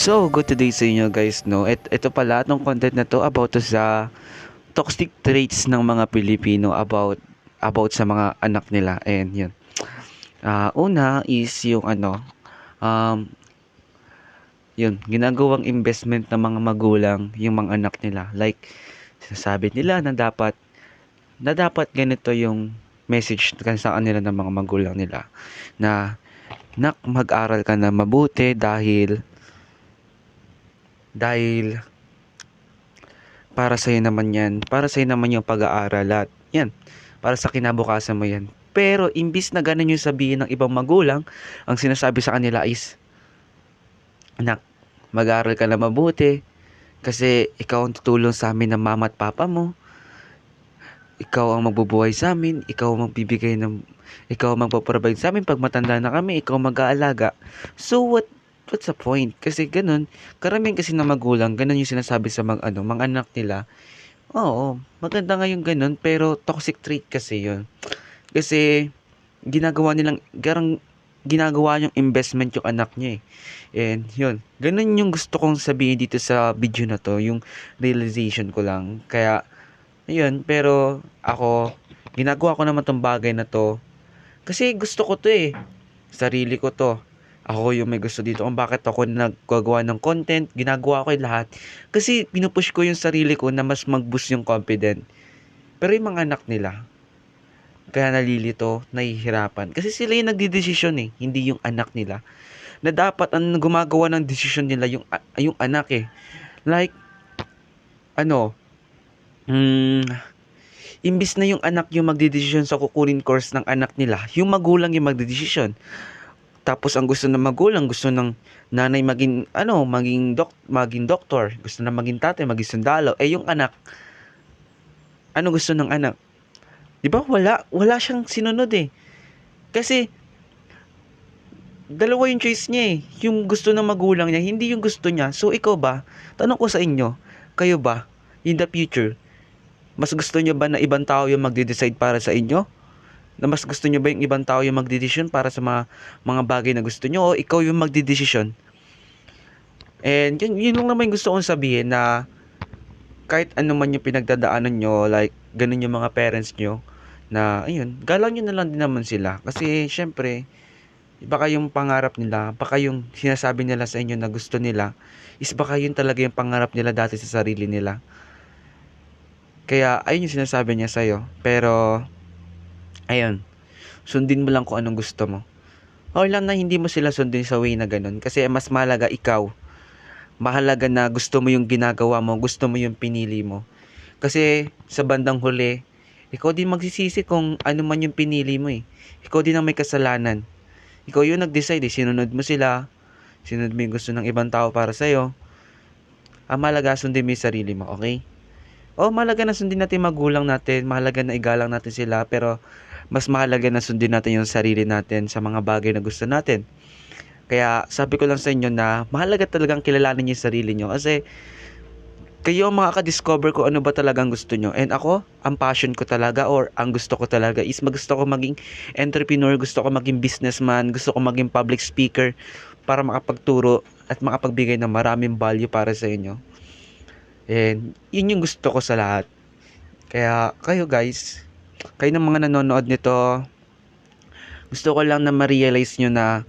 So, good today sa inyo guys, no? Ito pala, itong content na to about to sa toxic traits ng mga Pilipino about sa mga anak nila. And yun. Una is yung um, yun, ginagawang investment ng mga magulang yung mga anak nila. Like, sinasabi nila na dapat ganito yung message sa kanila ng mga magulang nila. Na, nak, mag-aral ka na mabuti dahil para sa'yo naman yan. Para sa'yo naman yung pag-aaral at yan. Para sa kinabukasan mo yan. Pero imbis na ganun yung sabihin ng ibang magulang, ang sinasabi sa kanila is, anak, mag-aaral ka na mabuti kasi ikaw ang tutulong sa amin ng mama at papa mo. Ikaw ang magbubuhay sa amin, ikaw ang magpo-provide sa amin pag matanda na kami, ikaw mag-aalaga. So what's the point? Kasi ganun, karamihan kasi na magulang, ganun yung sinasabi sa mga anak nila. Oo, maganda nga yung ganun, pero toxic trait kasi yun. Kasi, ginagawa niyang investment yung anak niya eh. And, yun. Ganun yung gusto kong sabihin dito sa video na to, yung realization ko lang. Kaya, ayun, pero ako, ginagawa ko naman tong bagay na to. Kasi gusto ko to eh. Sarili ko to. Ako yung may gusto dito kung bakit ako nagagawa ng content, ginagawa ko yung lahat. Kasi pinupush ko yung sarili ko na mas mag-boost yung confident. Pero yung mga anak nila, kaya nalilito, nahihirapan. Kasi sila yung nagdidesisyon eh, hindi yung anak nila. Na dapat ang gumagawa ng desisyon nila yung anak eh. Like, ano, hmm, imbis na yung anak yung magdidesisyon sa kukunin course ng anak nila, yung magulang yung magdidesisyon. Tapos ang gusto ng magulang, gusto ng nanay maging doktor, gusto na maging tatay, maging sundalo. Eh yung anak, ano gusto ng anak? 'Di ba? Wala siyang sinunod eh. Kasi dalawa yung choice niya eh. Yung gusto ng magulang niya, hindi yung gusto niya. So ikaw ba? Tanong ko sa inyo, kayo ba in the future, mas gusto niyo ba na ibang tao yung magde-decide para sa inyo? Na mas gusto niyo ba yung ibang tao yung magdedesisyon para sa mga bagay na gusto niyo o ikaw yung magdedesisyon? And yun lang naman yung gusto kong sabihin na kahit ano man yung pinagdadaanan nyo, like ganun yung mga parents nyo, na ayun, galang nyo na lang din naman sila. Kasi syempre, baka yung pangarap nila, baka yung sinasabi nila sa inyo na gusto nila, is baka yun talaga yung pangarap nila dati sa sarili nila. Kaya ayun yung sinasabi niya sa'yo. Pero, ayun, sundin mo lang kung anong gusto mo. O lang na hindi mo sila sundin sa way na ganun. Kasi mas mahalaga ikaw. Mahalaga na gusto mo yung ginagawa mo, gusto mo yung pinili mo. Kasi sa bandang huli, ikaw din magsisisi kung ano man yung pinili mo eh. Ikaw din ang may kasalanan. Ikaw yung nag-decide eh, sinunod mo sila, sinunod mo yung gusto ng ibang tao para sa'yo. Ang mahalaga sundin mo yung sarili mo, okay? O mahalaga na sundin natin magulang natin, mahalaga na igalang natin sila, pero mas mahalaga na sundin natin yung sarili natin sa mga bagay na gusto natin. Kaya sabi ko lang sa inyo na mahalaga talagang kilalanin yung sarili nyo kasi kayo ang makaka-discover kung ano ba talagang gusto nyo. And ako, ang passion ko talaga or ang gusto ko talaga is gusto ko maging entrepreneur, gusto ko maging businessman, gusto ko maging public speaker para makapagturo at makapagbigay ng maraming value para sa inyo. And yun yung gusto ko sa lahat. Kaya kayo guys, kayo ng mga nanonood nito, gusto ko lang na ma-realize nyo na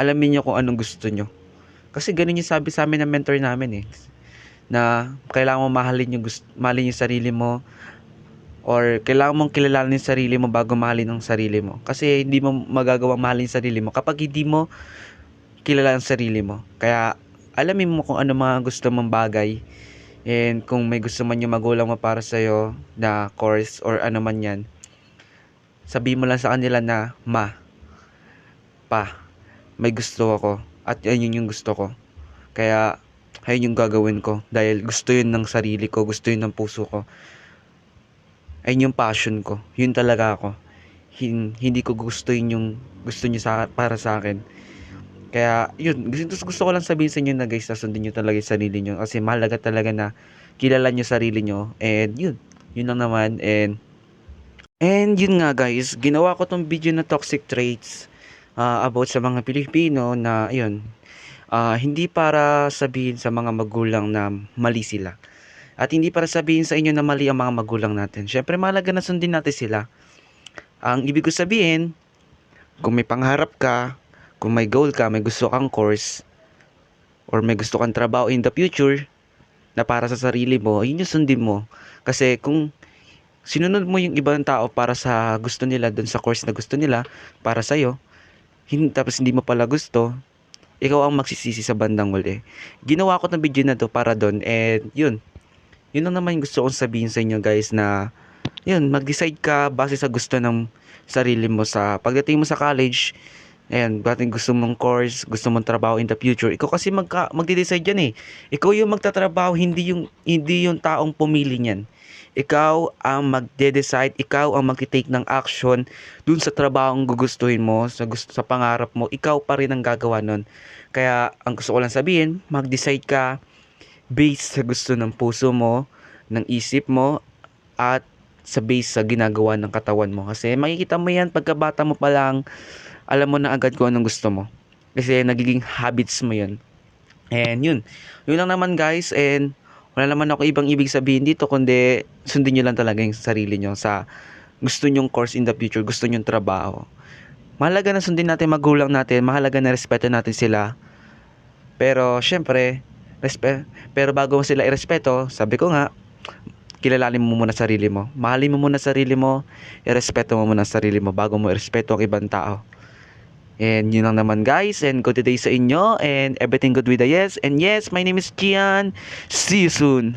alamin nyo kung anong gusto nyo. Kasi ganun yung sabi sa amin ng mentor namin eh. Na kailangan mo mahalin yung sarili mo or kailangan mong kilalanin yung sarili mo bago mahalin ang sarili mo. Kasi hindi mo magagawang mahalin yung sarili mo kapag hindi mo kilala ang sarili mo. Kaya alamin mo kung ano mga gusto mong bagay and kung may gusto man yung magulang mo para sa'yo na course or ano man yan, sabihin mo lang sa kanila na, may gusto ako at yun yung gusto ko. Kaya ayun yung gagawin ko dahil gusto yun ng sarili ko, gusto yun ng puso ko. Ayun yung passion ko. Yun talaga ako. Hindi ko gusto yun yung gusto niyo para sa akin. Kaya yun, gusto ko lang sabihin sa inyo na guys, sundin niyo talaga yung sarili niyo kasi mahalaga talaga na kilala niyo sarili niyo. And yun lang naman. And yun nga guys, ginawa ko tong video na toxic traits about sa mga Pilipino na ayun, Hindi para sabihin sa mga magulang na mali sila. At hindi para sabihin sa inyo na mali ang mga magulang natin. Syempre mahalaga na sundin natin sila. Ang ibig ko sabihin, kung may pangarap ka, kung may goal ka, may gusto kang course, or may gusto kang trabaho in the future, na para sa sarili mo, yun yung sundin mo. Kasi kung sinunod mo yung ibang tao para sa gusto nila, dun sa course na gusto nila, para sa'yo, tapos hindi mo pala gusto, ikaw ang magsisisi sa bandang huli. Ginawa ko ng video na to para doon, and yun. Yun lang naman yung gusto kong sabihin sa inyo guys, na yun, mag-decide ka base sa gusto ng sarili mo. Sa pagdating mo sa college, ayan, bakit gusto mong course, gusto mong trabaho in the future, ikaw kasi magde-decide yan eh. Ikaw yung magtatrabaho, hindi yung taong pumili niyan. Ikaw ang magde-decide, ikaw ang magti-take ng action dun sa trabaho ang gugustuhin mo, sa pangarap mo, ikaw pa rin ang gagawa nun. Kaya ang gusto ko lang sabihin, mag-decide ka based sa gusto ng puso mo, ng isip mo, at sa base sa ginagawa ng katawan mo. Kasi makikita mo yan pagkabata mo pa lang, alam mo na agad kung anong gusto mo. Kasi nagiging habits mo yun. And yun. Yun lang naman guys. And wala naman ako ibang ibig sabihin dito, kundi sundin nyo lang talaga yung sarili nyo sa gusto nyong course in the future, gusto nyong trabaho. Mahalaga na sundin natin magulang natin, mahalaga na respeto natin sila. Pero syempre, pero bago mo sila irespeto, sabi ko nga, kilalanin mo muna sarili mo. Mahalin mo muna sarili mo, irespeto mo muna sarili mo bago mo irespeto ang ibang tao. And yun lang naman guys, and good day sa inyo, and everything good with the yes. And yes, my name is Kian. See you soon.